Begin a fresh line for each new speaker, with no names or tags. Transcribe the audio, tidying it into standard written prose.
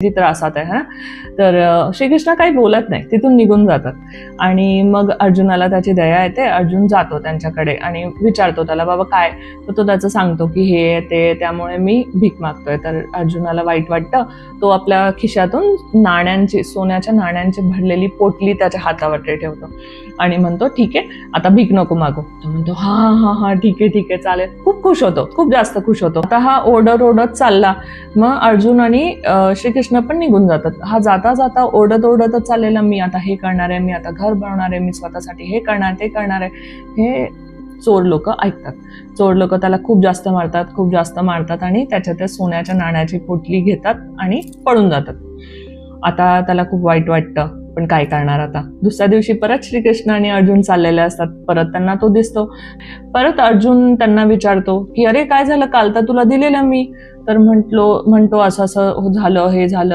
किती त्रासात आहे. तर श्रीकृष्ण काही बोलत नाही, तिथून निघून जातात. आणि मग अर्जुनाला त्याची दया येते. अर्जुन जातो त्यांच्याकडे आणि विचारतो त्याला, बाबा काय? तर तो त्याचं सांगतो की हे ते, त्यामुळे मी भीक मागतोय. तर अर्जुनाला वाईट वाटतं. तो आपल्या खिशातून नाण्यांची, सोन्याच्या नाण्यांची भरलेली पोटली त्याच्या हातावर ठेवतो आणि म्हणतो, ठीक आहे, आता भीक नको मागू. तो म्हणतो, हा हा हा ठीक आहे चालेल. खूप खुश होतो, खूप जास्त खुश होतो. आता हा ओरडत चालला. मग अर्जुन आणि श्रीकृष्ण पण निघून जातात. हा जाता जाता ओरडतच चाललेला, मी आता हे करणार आहे, मी आता घर बनवणार आहे, मी स्वतःसाठी हे करणार, ते करणार आहे. हे चोर लोक ऐकतात. चोर लोक त्याला खूप जास्त मारतात आणि त्याच्या त्या सोन्याच्या नाण्याची पोटली घेतात आणि पळून जातात. आता त्याला खूप वाईट वाटतं, पण काय करणार आता. दुसऱ्या दिवशी परत श्रीकृष्ण आणि अर्जुन चाललेले असतात. परत त्यांना तो दिसतो. परत अर्जुन त्यांना विचारतो की अरे काय झालं, काल तर तुला दिलेलं मी. तर म्हणतो असं असं झालं, हे झालं.